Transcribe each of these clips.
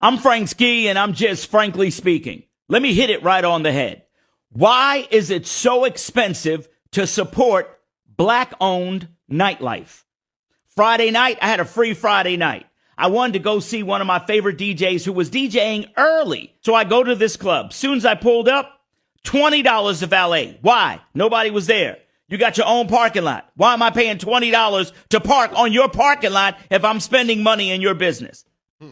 I'm Frank Ski, and I'm just frankly speaking. Let me hit it right on the head. Why is it so expensive to support black-owned nightlife? Friday night, I had a free Friday night. I wanted to go see one of my favorite DJs who was DJing early. So I go to this club. Soon as I pulled up, $20 to valet. Why? Nobody was there. You got your own parking lot. Why am I paying $20 to park on your parking lot if I'm spending money in your business?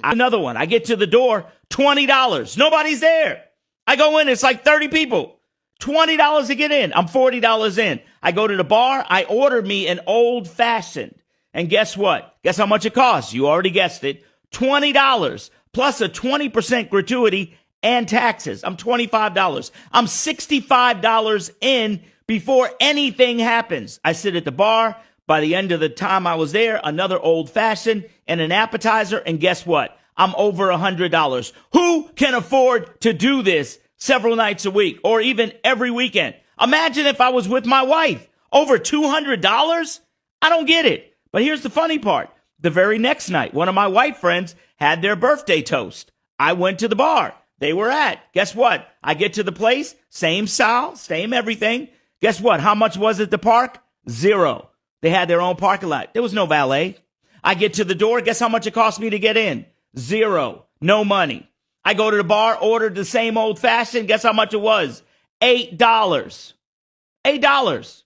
Another one. I get to the door, $20. Nobody's there. I go in, it's like 30 people. $20 to get in. I'm $40 in. I go to the bar. I order me an old fashioned. And guess what? Guess how much it costs? You already guessed it. $20 plus a 20% gratuity and taxes. I'm $25. I'm $65 in before anything happens. I sit at the bar. By the end of the time I was there, another old fashioned and an appetizer. And guess what? I'm over $100. Who can afford to do this several nights a week or even every weekend? Imagine if I was with my wife. Over $200? I don't get it. But here's the funny part. The very next night, one of my white friends had their birthday toast. I went to the bar they were at. Guess what? I get to the place, same style, same everything. Guess what? How much was it to park? $0. They had their own parking lot. There was no valet. I get to the door. Guess how much it cost me to get in? $0. No money. I go to the bar, ordered the same old fashioned. Guess how much it was? $8. $8.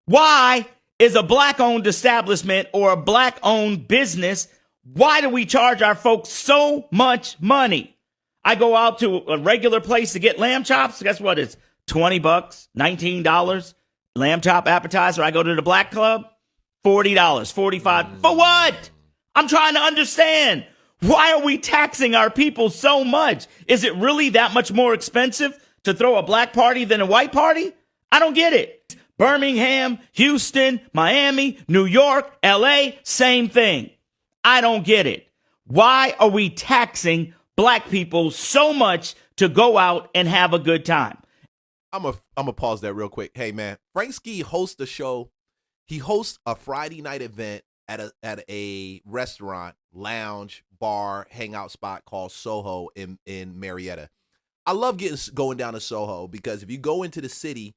Why is a black-owned establishment or a black-owned business, why do we charge our folks so much money? I go out to a regular place to get lamb chops. Guess what? It's $20, $19. Lamb chop appetizer. I go to the black club, $40, $45. For what? I'm trying to understand. Why are we taxing our people so much? Is it really that much more expensive to throw a black party than a white party? I don't get it. Birmingham, Houston, Miami, New York, LA, same thing. I don't get it. Why are we taxing black people so much to go out and have a good time? I'm a pause that real quick. Hey man, Frank Ski hosts a show. He hosts a Friday night event at a restaurant, lounge, bar, hangout spot called Soho in Marietta. I love going down to Soho because if you go into the city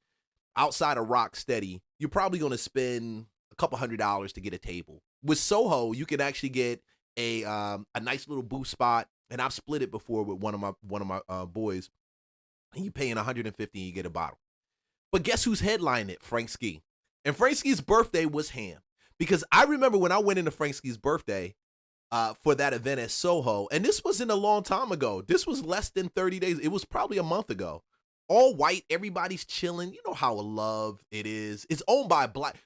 outside of Rock Steady, you're probably going to spend a couple $100s to get a table. With Soho, you can actually get a nice little booth spot, and I've split it before with one of my boys. And you're paying $150 and you get a bottle. But guess who's headlining it? Frank Ski. And Frank Ski's birthday was ham. Because I remember when I went into Frank Ski's birthday for that event at Soho, and this wasn't a long time ago. This was less than 30 days. It was probably a month ago. All white, everybody's chilling. You know how love it is. It's owned by a black.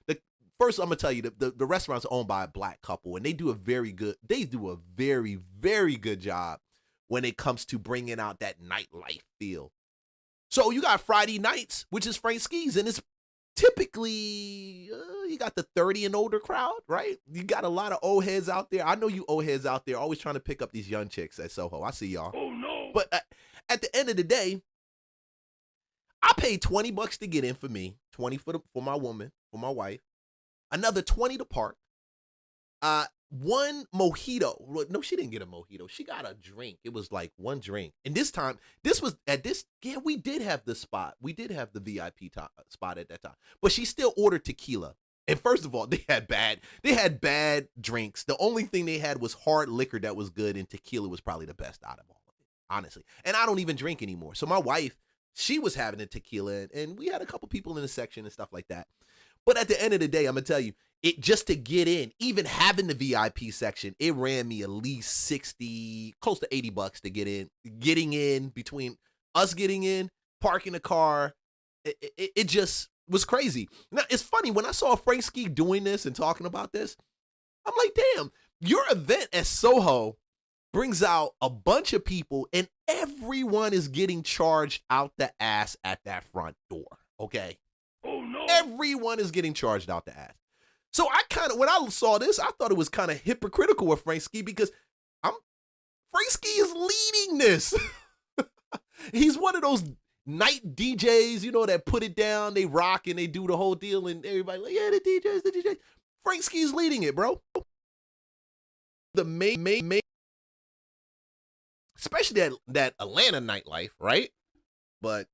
First, I'm gonna tell you the restaurant's owned by a black couple, and they do a very, very good job when it comes to bringing out that nightlife feel. So you got Friday nights, which is Frank Ski's, and it's typically you got the 30 and older crowd, right? You got a lot of old heads out there. I know you old heads out there always trying to pick up these young chicks at Soho. I see y'all. Oh no! But at the end of the day, I paid $20 to get in for me, 20 for my woman, for my wife, another 20 to park. One mojito. No, she didn't get a mojito. She got a drink. It was like one drink. And this time, we did have the spot. We did have the VIP spot at that time. But she still ordered tequila. And first of all, they had bad drinks. The only thing they had was hard liquor that was good, and tequila was probably the best out of all of it, honestly. And I don't even drink anymore. So my wife, she was having a tequila, and we had a couple people in the section and stuff like that. But at the end of the day, I'm going to tell you, it just to get in, even having the VIP section, it ran me at least 60, close to $80 to get in. Getting in, between us getting in, parking the car, it just was crazy. Now, it's funny, when I saw Frank Ski doing this and talking about this, I'm like, damn, your event at Soho brings out a bunch of people, and everyone is getting charged out the ass at that front door, okay? Oh, no. Everyone is getting charged out the ass. So when I saw this, I thought it was kind of hypocritical with Frank Ski because Frank Ski is leading this. He's one of those night DJs, you know, that put it down, they rock and they do the whole deal, and everybody like, yeah, the DJs. Frank Ski's leading it, bro. The main. especially that Atlanta nightlife, right? But,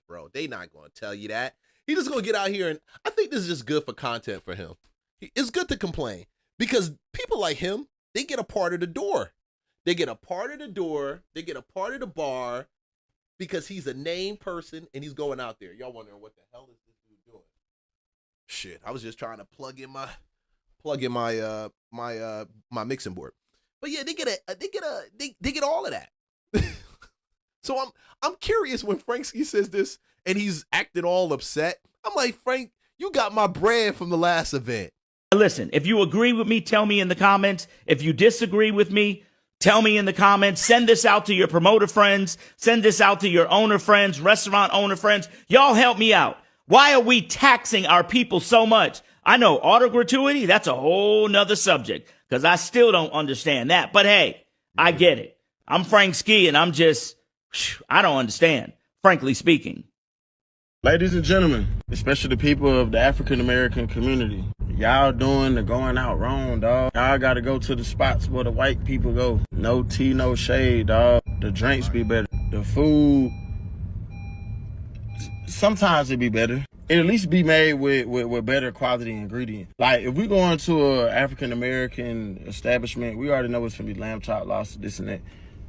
bro, they not going to tell you that. He just going to get out here, and I think this is just good for content for him. It's good to complain because people like him, they get a part of the door. They get a part of the door. They get a part of the bar because he's a named person and he's going out there. Y'all wondering what the hell is this dude doing? Shit, I was just trying to plug in my my mixing board. But yeah, they get all of that. So I'm curious when Franksky says this and he's acting all upset. I'm like, Frank, you got my brand from the last event. Listen, if you agree with me, tell me in the comments. If you disagree with me, tell me in the comments. Send this out to your promoter friends. Send this out to your owner friends, restaurant owner friends. Y'all help me out. Why are we taxing our people so much? I know auto gratuity, that's a whole nother subject because I still don't understand that. But hey, I get it. I'm Frank Ski and I don't understand, frankly speaking. Ladies and gentlemen, especially the people of the African American community, y'all doing the going out wrong, dog. Y'all gotta go to the spots where the white people go. No tea, no shade, dog. The drinks be better. The food, sometimes it be better. It at least be made with better quality ingredients. Like if we go into a African American establishment, we already know it's gonna be lamb chop, lobster, this and that.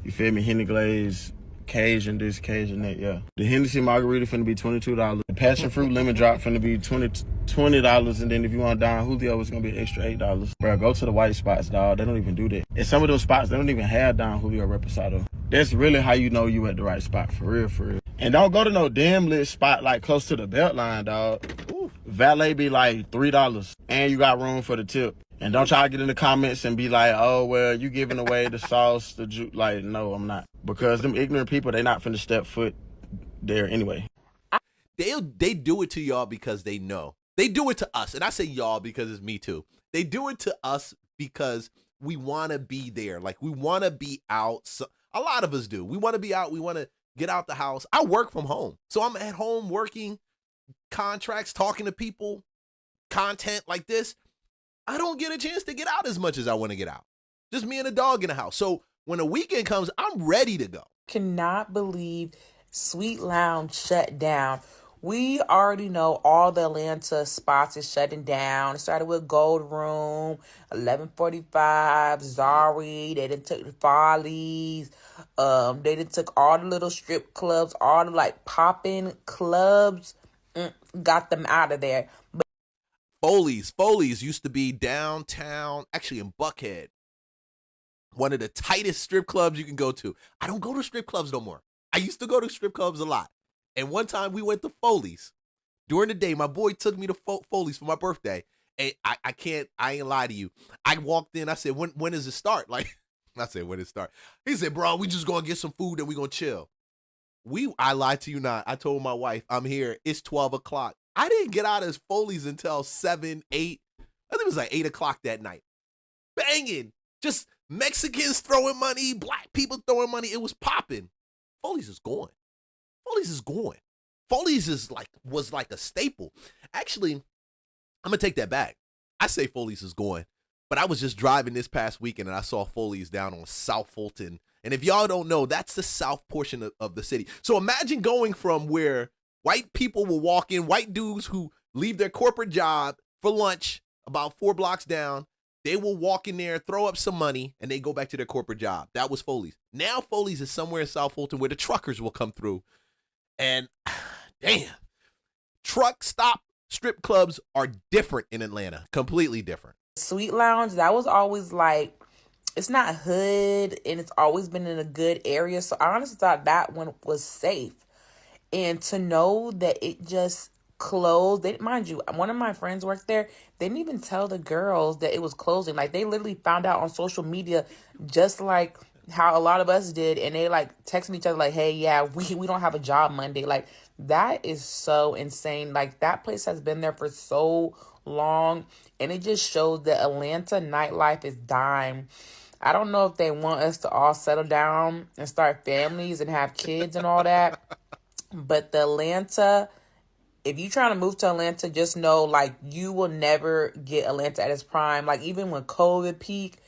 You feel me? Henny glaze, Cajun this, Cajun that, yeah. The Hennessy margarita finna be $22. The passion fruit lemon drop finna be $20, and then if you want Don Julio, it's gonna be an extra $8. Bro, go to the white spots, dog. They don't even do that. And some of those spots, they don't even have Don Julio Reposado. That's really how you know you at the right spot, for real, for real. And don't go to no damn lit spot like close to the Beltline, dog. Ooh. Valet be like $3, and you got room for the tip. And don't try to get in the comments and be like, oh, well, you giving away the sauce, the juice. Like, no, I'm not. Because them ignorant people, they not finna step foot there anyway. They do it to y'all because they know. They do it to us. And I say y'all because it's me too. They do it to us because we want to be there. Like, we want to be out. So, a lot of us do. We want to be out. We want to get out the house. I work from home. So I'm at home working contracts, talking to people, content like this. I don't get a chance to get out as much as I want to get out. Just me and the dog in the house. So when the weekend comes, I'm ready to go. Cannot believe Sweet Lounge shut down. We already know all the Atlanta spots is shutting down. It started with Gold Room, 1145, Zari. They done took the Follies. They done took all the little strip clubs, all the like popping clubs. Got them out of there. Foley's used to be downtown, actually in Buckhead. One of the tightest strip clubs you can go to. I don't go to strip clubs no more. I used to go to strip clubs a lot. And one time we went to Foley's. During the day, my boy took me to Foley's for my birthday. And I ain't lie to you. I walked in, I said, when does it start? Like, I said, when does it start? He said, bro, we just gonna get some food and we gonna chill. I lied to you not. I told my wife, I'm here. It's 12 o'clock. I didn't get out of Foley's until 7, 8. I think it was like 8 o'clock that night. Banging. Just Mexicans throwing money, black people throwing money. It was popping. Foley's is gone. Foley's is gone. Foley's was like a staple. Actually, I'm going to take that back. I say Foley's is gone, but I was just driving this past weekend and I saw Foley's down on South Fulton. And if y'all don't know, that's the south portion of the city. So imagine going from where white people will walk in, white dudes who leave their corporate job for lunch about 4 blocks down. They will walk in there, throw up some money, and they go back to their corporate job. That was Foley's. Now Foley's is somewhere in South Fulton where the truckers will come through. And damn, truck stop strip clubs are different in Atlanta. Completely different. Sweet Lounge, that was always like, it's not hood, and it's always been in a good area. So I honestly thought that one was safe. And to know that it just closed, mind you, one of my friends worked there. They didn't even tell the girls that it was closing. Like, they literally found out on social media, just like how a lot of us did. And they like texting each other like, hey, yeah, we don't have a job Monday. Like, that is so insane. Like, that place has been there for so long. And it just shows that Atlanta nightlife is dying. I don't know if they want us to all settle down and start families and have kids and all that. But the Atlanta, if you're trying to move to Atlanta, just know, like, you will never get Atlanta at its prime. Like, even when COVID peaked,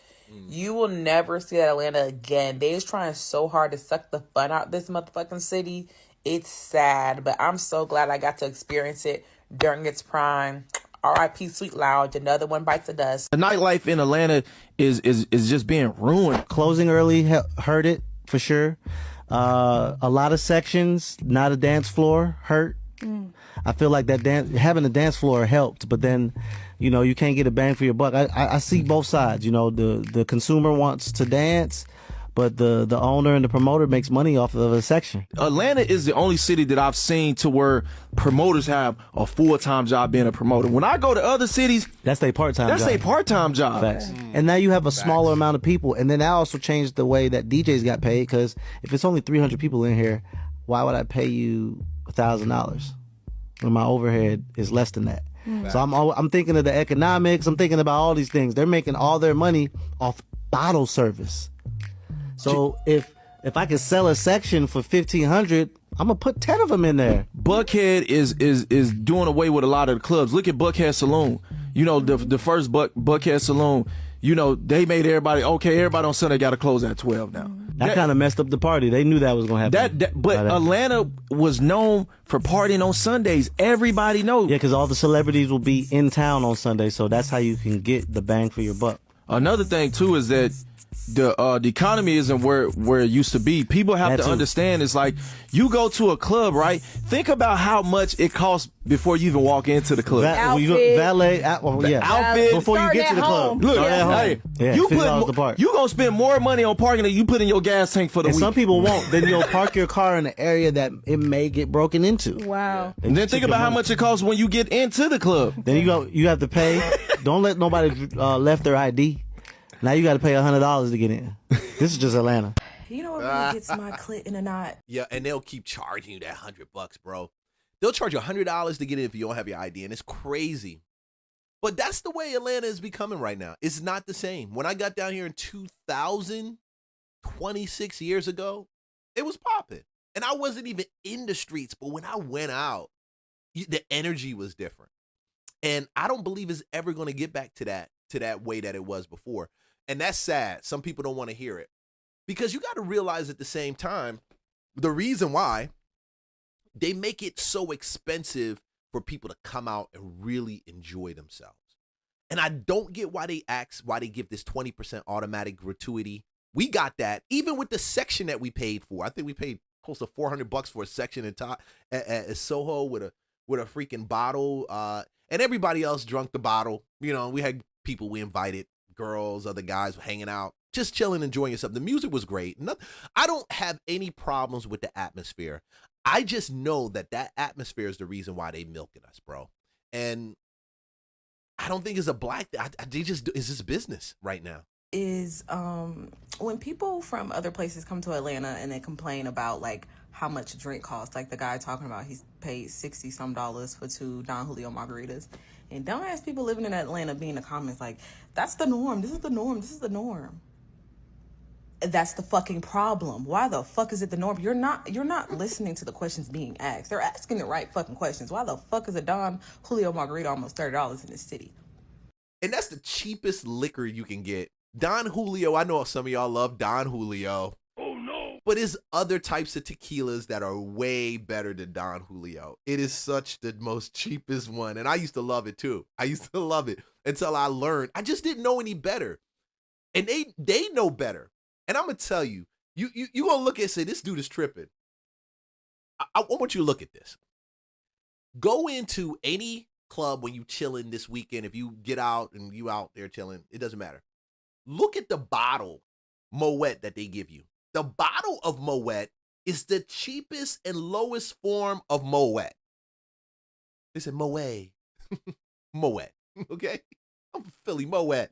You will never see that Atlanta again. They is trying so hard to suck the fun out this motherfucking city. It's sad, but I'm so glad I got to experience it during its prime. R.I.P. Sweet Lounge, another one bites the dust. The nightlife in Atlanta is just being ruined. Closing early hurt it for sure. A lot of sections, not a dance floor, hurt. I feel like that having a dance floor helped, but then, you know, you can't get a bang for your buck. I see both sides. You know, the consumer wants to dance, but the owner and the promoter makes money off of a section. Atlanta is the only city that I've seen to where promoters have a full-time job being a promoter. When I go to other cities, that's their part-time that's job. their part-time job. Facts. And now you have a smaller amount of people, and then that also changed the way that DJs got paid, because if it's only 300 people in here, why would I pay you $1,000 when my overhead is less than that? So I'm thinking of the economics. I'm thinking about all these things. They're making all their money off bottle service. So if I could sell a section for $1,500, I'm gonna put 10 of them in there. Buckhead is doing away with a lot of the clubs. Look at Buckhead Saloon. You know, the first Buckhead Saloon, you know, they made everybody on Sunday got to close at 12 now. That kind of messed up the party. They knew that was gonna happen. But Atlanta was known for partying on Sundays. Everybody knows. Yeah, because all the celebrities will be in town on Sunday, so that's how you can get the bang for your buck. Another thing too is that the economy isn't where it used to be. People have to understand, it's like you go to a club, right? Think about how much it costs before you even walk into the club. Valet, outfit before you get to the club. Look, hey, you gonna spend more money on parking than you put in your gas tank for the week. Some people won't. Then you'll park your car in an area that it may get broken into. Wow. And then think about how much it costs when you get into the club. Then you have to pay. Don't let nobody left their ID. Now you got to pay $100 to get in. This is just Atlanta. You know what really gets my clit in a knot? Yeah, and they'll keep charging you that $100, bro. They'll charge you $100 to get in if you don't have your ID, and it's crazy. But that's the way Atlanta is becoming right now. It's not the same. When I got down here in 2000, 26 years ago, it was popping. And I wasn't even in the streets, but when I went out, the energy was different. And I don't believe it's ever going to get back to that way that it was before. And that's sad. Some people don't want to hear it. Because you got to realize at the same time, the reason why they make it so expensive for people to come out and really enjoy themselves. And I don't get why they give this 20% automatic gratuity. We got that even with the section that we paid for. I think we paid close to $400 for a section at Soho with a freaking bottle. And everybody else drunk the bottle. You know, we had people we invited, girls, other guys hanging out, just chilling, enjoying yourself. The music was great. I don't have any problems with the atmosphere. I just know that atmosphere is the reason why they milking us, bro. And I don't think it's a black thing. It's just business right now. Is when people from other places come to Atlanta and they complain about like how much a drink costs, like the guy talking about he's paid $60 some for 2 Don Julio margaritas. And don't ask people living in Atlanta be in the comments like, that's the norm. This is the norm. This is the norm. That's the fucking problem. Why the fuck is it the norm? You're not listening to the questions being asked. They're asking the right fucking questions. Why the fuck is a Don Julio margarita almost $30 in this city? And that's the cheapest liquor you can get. Don Julio, I know some of y'all love Don Julio. Oh no. But there's other types of tequilas that are way better than Don Julio. It is such the most cheapest one. And I used to love it too. I used to love it until I learned. I just didn't know any better. And they know better. And I'm going to tell you, you going to look at it and say, this dude is tripping. I want you to look at this. Go into any club when you chilling this weekend. If you get out and you out there chilling, it doesn't matter. Look at the bottle Moet that they give you. The bottle of Moet is the cheapest and lowest form of Moet. They said Moet. Moet. Okay? I'm from Philly, Moet.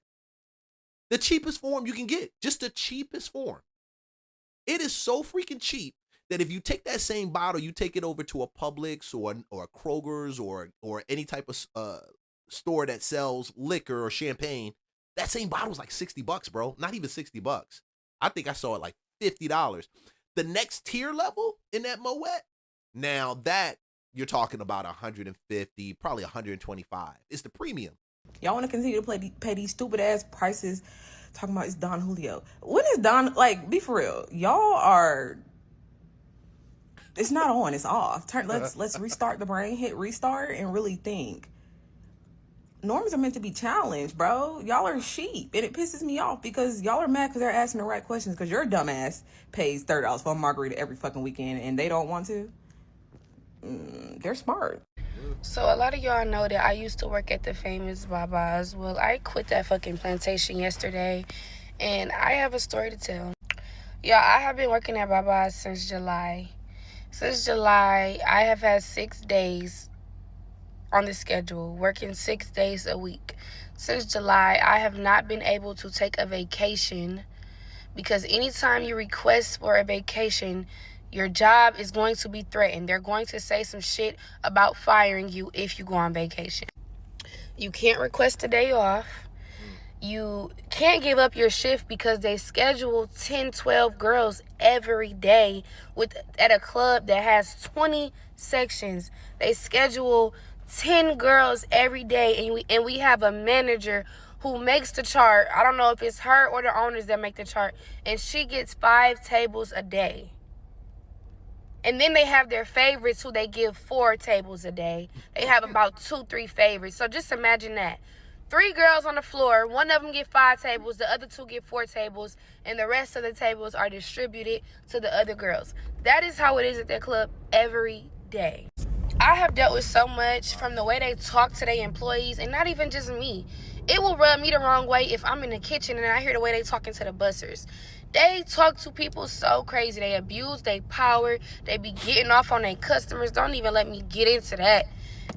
The cheapest form you can get. Just the cheapest form. It is so freaking cheap that if you take that same bottle, you take it over to a Publix or a Kroger's or any type of store that sells liquor or champagne, that same bottle is like $60, bro. Not even $60. I think I saw it like $50. The next tier level in that Moet, now that you're talking about 150, probably 125. It's the premium. Y'all want to continue to pay these stupid ass prices talking about it's Don Julio. When is Don, like, be for real. Y'all are, it's not on, it's off. Let's restart the brain, hit restart, and really think. Norms are meant to be challenged, bro. Y'all are sheep, and it pisses me off because y'all are mad because they're asking the right questions because your dumbass pays $30 for a margarita every fucking weekend and they don't want to. They're smart. So a lot of y'all know that I used to work at the famous Baba's. Well, I quit that fucking plantation yesterday, and I have a story to tell. Y'all, I have been working at Baba's since July. Since July, I have had 6 days on the schedule, working 6 days a week. Since July, I have not been able to take a vacation because anytime you request for a vacation, your job is going to be threatened. They're going to say some shit about firing you if you go on vacation. You can't request a day off. You can't give up your shift because they schedule 10, 12 girls every day at a club that has 20 sections. They schedule 10 girls every day, and we have a manager who makes the chart. I don't know if it's her or the owners that make the chart, and she gets 5 tables a day. And then they have their favorites who they give 4 tables a day. They have about 2, 3 favorites. So just imagine that. 3 girls on the floor, one of them get 5 tables, the other 2 get 4 tables, and the rest of the tables are distributed to the other girls. That is how it is at that club every day. I have dealt with so much from the way they talk to their employees, and not even just me. It will rub me the wrong way if I'm in the kitchen and I hear the way they talking to the bussers. They talk to people so crazy. They abuse their power. They be getting off on their customers. Don't even let me get into that.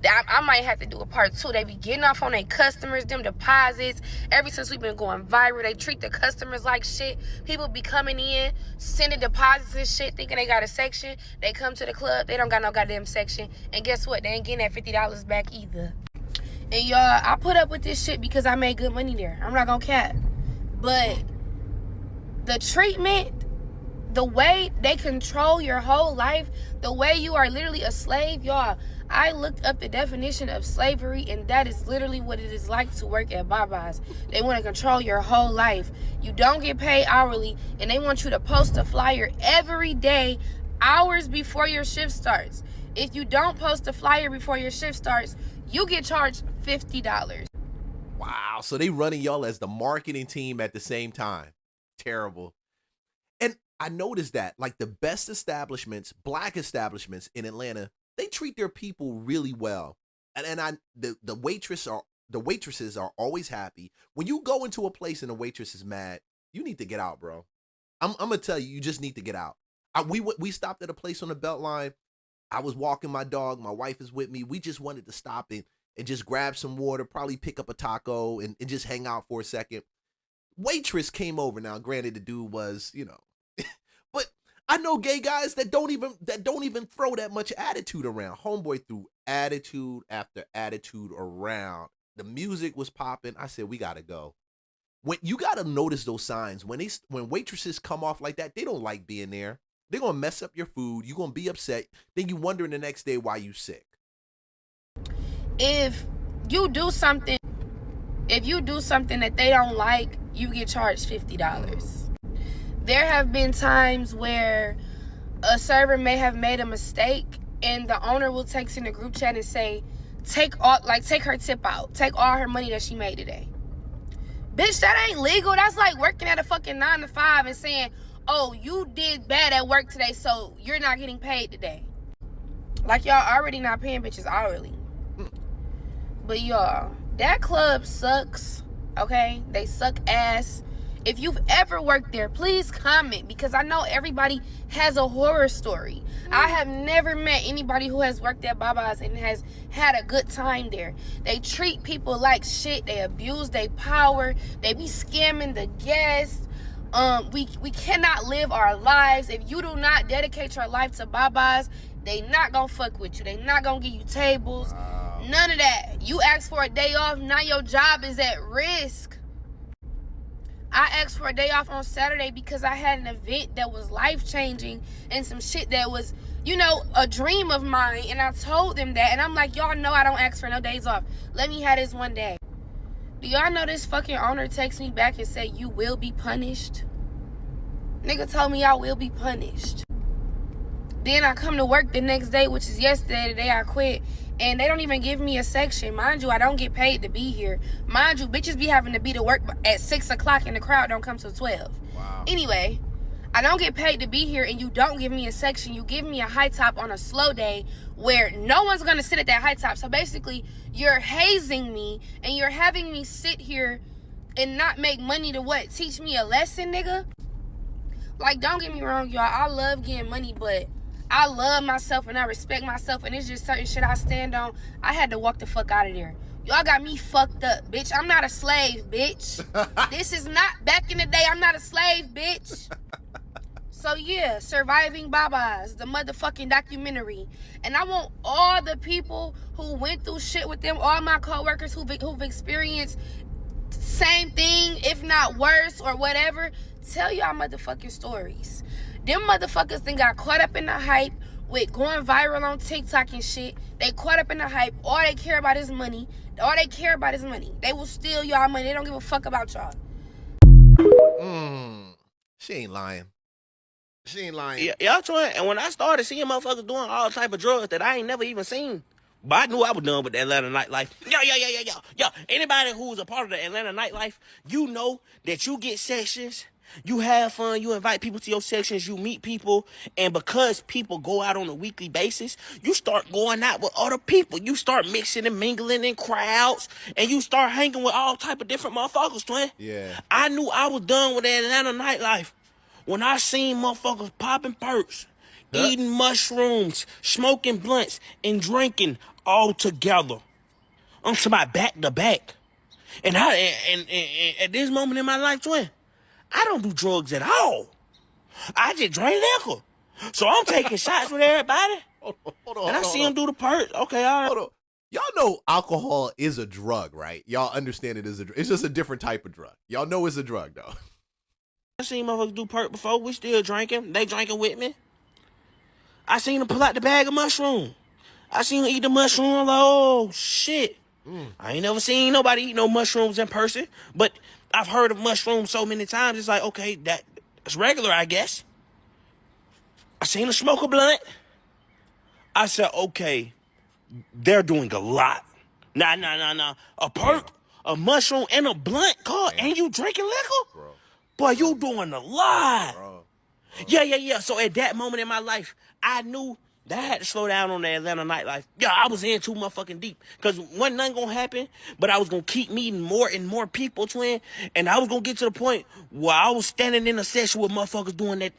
I might have to do a part 2. They be getting off on their customers, them deposits. Ever since we've been going viral, they treat the customers like shit. People be coming in, sending deposits and shit, thinking they got a section. They come to the club, they don't got no goddamn section. And guess what? They ain't getting that $50 back either. And y'all, I put up with this shit because I made good money there. I'm not gonna cap. But the treatment, the way they control your whole life, the way you are literally a slave, y'all. I looked up the definition of slavery, and that is literally what it is like to work at Baba's. They want to control your whole life. You don't get paid hourly, and they want you to post a flyer every day, hours before your shift starts. If you don't post a flyer before your shift starts, you get charged $50. Wow. So they running y'all as the marketing team at the same time. Terrible. And I noticed that, like, the best establishments, black establishments in Atlanta, they treat their people really well. And the waitresses are always happy. When you go into a place and the waitress is mad, you need to get out, bro. I'm gonna tell you, you just need to get out. We stopped at a place on the Beltline. I was walking my dog. My wife is with me. We just wanted to stop and just grab some water, probably pick up a taco and just hang out for a second. Waitress came over. Now, granted, the dude was, but I know gay guys that don't even throw that much attitude around. Homeboy threw attitude after attitude around. The music was popping. I said, we gotta go. When you gotta notice those signs when waitresses come off like that, they don't like being there. They're gonna mess up your food. You're gonna be upset. Then you wondering the next day why you sick. If you do something that they don't like, you get charged $50. There have been times where a server may have made a mistake and the owner will text in the group chat and say, take her tip out. Take all her money that she made today. Bitch, that ain't legal. That's like working at a fucking 9 to 5 and saying, oh, you did bad at work today, so you're not getting paid today. Like, y'all already not paying bitches hourly. But y'all, that club sucks, okay? They suck ass. If you've ever worked there, please comment, because I know everybody has a horror story. I have never met anybody who has worked at Baba's and has had a good time there. They treat people like shit. They abuse their power. They be scamming the guests. We cannot live our lives. If you do not dedicate your life to Baba's, they not gonna fuck with you. They not gonna give you tables. None of that. You ask for a day off, now your job is at risk. I asked for a day off on Saturday because I had an event that was life-changing and some shit that was, a dream of mine. And I told them that. And I'm like, y'all know I don't ask for no days off. Let me have this one day. Do y'all know this fucking owner texted me back and said, you will be punished? Nigga told me I will be punished. Then I come to work the next day, which is yesterday, the day I quit, and they don't even give me a section. Mind you, I don't get paid to be here. Mind you, bitches be having to be to work at 6 o'clock and the crowd don't come till 12. Wow. Anyway, I don't get paid to be here, and you don't give me a section. You give me a high top on a slow day where no one's going to sit at that high top. So basically, you're hazing me, and you're having me sit here and not make money to what? Teach me a lesson, nigga? Like, don't get me wrong, y'all. I love getting money, but I love myself and I respect myself, and it's just certain shit I stand on. I had to walk the fuck out of there. Y'all got me fucked up, bitch. I'm not a slave, bitch. This is not back in the day. I'm not a slave, bitch. So yeah, Surviving Babas, the motherfucking documentary. And I want all the people who went through shit with them, all my coworkers who've experienced same thing, if not worse or whatever, tell y'all motherfucking stories. Them motherfuckers then got caught up in the hype with going viral on TikTok and shit. They caught up in the hype. All they care about is money. All they care about is money. They will steal y'all money. They don't give a fuck about y'all. She ain't lying. She ain't lying. Yeah, y'all trying. And when I started seeing motherfuckers doing all type of drugs that I ain't never even seen, but I knew I was done with the Atlanta nightlife. Yo. Anybody who's a part of the Atlanta nightlife, you know that you get sections, you have fun, you invite people to your sections, you meet people, and because people go out on a weekly basis, you start going out with other people. You start mixing and mingling in crowds, and you start hanging with all type of different motherfuckers, twin. Yeah. I knew I was done with the Atlanta nightlife when I seen motherfuckers popping perks, eating mushrooms, smoking blunts, and drinking all together. I'm talking about back to back. And at this moment in my life, twin, I don't do drugs at all. I just drink liquor. So I'm taking shots with everybody. Hold on. And I see them do the perks. Okay, all right. Hold on. Y'all know alcohol is a drug, right? Y'all understand it as a drug. It's just a different type of drug. Y'all know it's a drug, though. I seen motherfuckers do perk before. We still drinking. They drinking with me. I seen them pull out the bag of mushroom. I seen them eat the mushroom. Like, oh, shit. I ain't never seen nobody eat no mushrooms in person. But I've heard of mushrooms so many times. It's like, okay, that's regular, I guess. I seen them smoke a blunt. I said, okay, they're doing a lot. Nah. A perk, a mushroom, and a blunt, God, and you drinking liquor? Bro. Boy, you doing a lot. Bro. Yeah. So at that moment in my life, I knew that I had to slow down on the Atlanta nightlife. Yeah, I was in too motherfucking deep. Because wasn't nothing going to happen, but I was going to keep meeting more and more people, twin. And I was going to get to the point where I was standing in a session with motherfuckers doing that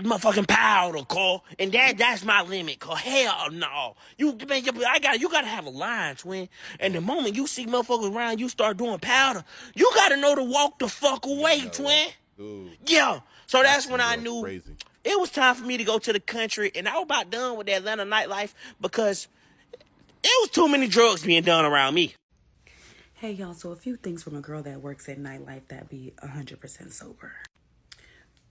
motherfucking powder, Cole. And that's my limit, Cole. Hell no. You gotta have a line, twin. And the moment you see motherfuckers around you start doing powder, you gotta know to walk the fuck away, twin. Dude. Yeah. So that's when I knew crazy. it was time for me to go to the country. And I was about done with the Atlanta nightlife because it was too many drugs being done around me. Hey y'all, so a few things from a girl that works at nightlife that be 100% sober.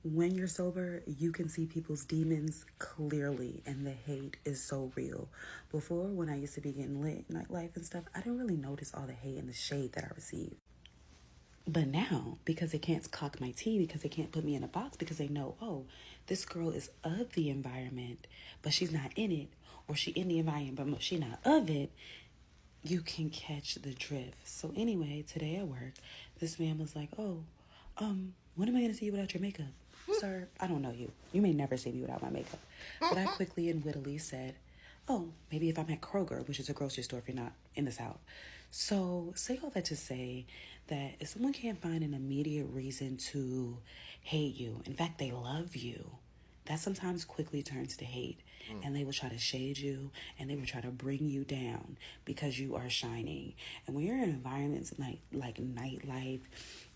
When you're sober, you can see people's demons clearly, and the hate is so real. Before, when I used to be getting lit nightlife and stuff, I didn't really notice all the hate and the shade that I received. But now, because they can't cock my tea, because they can't put me in a box, because they know, oh, this girl is of the environment, but she's not in it, or she in the environment, but she not of it, you can catch the drift. So anyway, today at work, this man was like, oh, when am I going to see you without your makeup? Sir, I don't know you. You may never see me without my makeup. But I quickly and wittily said, oh, maybe if I'm at Kroger, which is a grocery store if you're not in the South. So say all that to say that if someone can't find an immediate reason to hate you, in fact, they love you, that sometimes quickly turns to hate. And they will try to shade you, and they will try to bring you down because you are shining. And when you're in environments like nightlife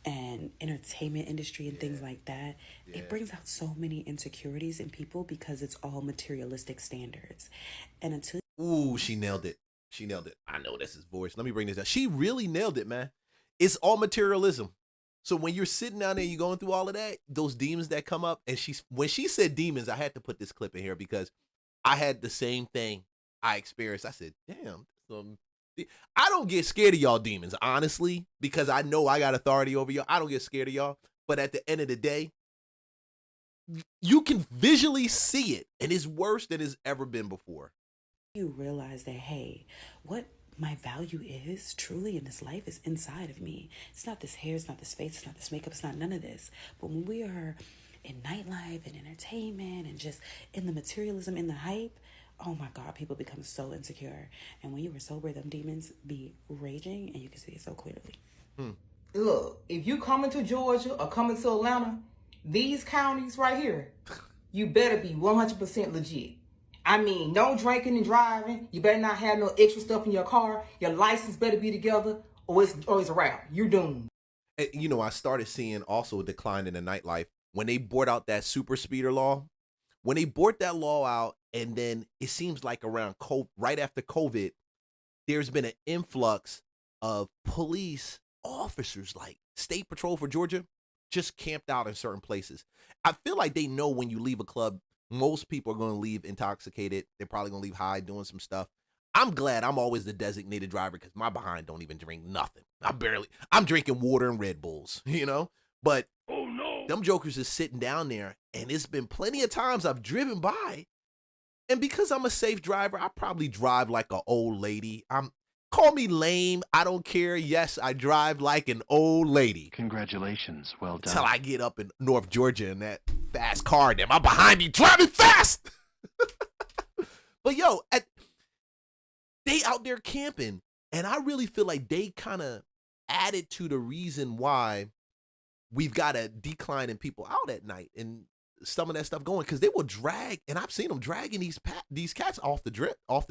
and entertainment industry and things like that, it brings out so many insecurities in people because it's all materialistic standards. And until she nailed it. I know that's his voice. Let me bring this down. She really nailed it, man. It's all materialism. So when you're sitting down there, you're going through all of that, those demons that come up, and when she said demons, I had to put this clip in here because I had the same thing I experienced. I said, damn, some I don't get scared of y'all demons, honestly, because I know I got authority over y'all. I don't get scared of y'all. But at the end of the day, you can visually see it, and it's worse than it's ever been before. You realize that, hey, what my value is truly in this life is inside of me. It's not this hair, it's not this face, it's not this makeup, it's not none of this. But when we are in nightlife and entertainment and just in the materialism, in the hype, oh my God, people become so insecure. And when you were sober, them demons be raging, and you can see it so clearly. Look, if you coming to Georgia or coming to Atlanta, these counties right here, you better be 100% legit. I mean, no drinking and driving. You better not have no extra stuff in your car. Your license better be together, or it's a wrap. You're doomed. And, you know, I started seeing also a decline in the nightlife when they brought out that super speeder law. When they brought that law out, and then it seems like around right after COVID, there's been an influx of police officers, like State Patrol for Georgia, just camped out in certain places. I feel like they know when you leave a club, most people are going to leave intoxicated. They're probably going to leave high, doing some stuff. I'm glad I'm always the designated driver because my behind don't even drink nothing. I'm drinking water and Red Bulls, you know? But them jokers is sitting down there, and it's been plenty of times I've driven by, and because I'm a safe driver, I probably drive like an old lady. Call me lame, I don't care. Yes, I drive like an old lady. Congratulations, well done. Until I get up in North Georgia in that fast car, and my behind me driving fast. But yo, they out there camping, and I really feel like they kind of added to the reason why we've got a decline in people out at night and some of that stuff going, because they will drag, and I've seen them dragging these cats off the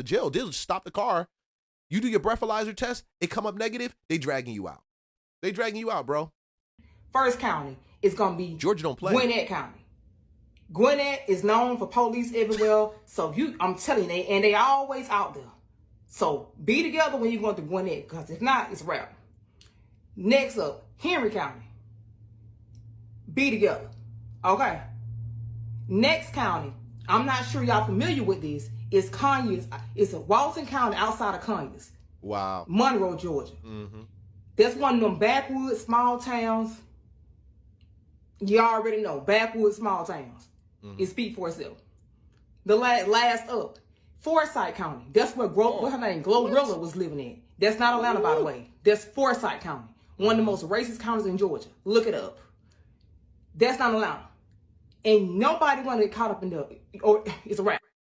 jail. They'll just stop the car. You do your breathalyzer test, it come up negative, they dragging you out. They dragging you out, bro. First county is going to be Georgia don't play. Gwinnett County. Gwinnett is known for police everywhere. So I'm telling you, and they always out there. So be together when you go to Gwinnett, because if not, it's a wrap. Next up, Henry County. Be together. Okay. Next county, I'm not sure y'all familiar with this, is Conyers. It's a Walton County outside of Conyers. Wow. Monroe, Georgia. Mm-hmm. That's one of them backwoods small towns. You already know, backwoods small towns. Mm-hmm. It speaks for itself. The last up, Forsyth County. That's where what's her name? Glorilla was living in. That's not Atlanta, by the way. That's Forsyth County. One of the most racist counties in Georgia. Look it up. That's not Atlanta. And nobody want to get caught up in or it's a wrap.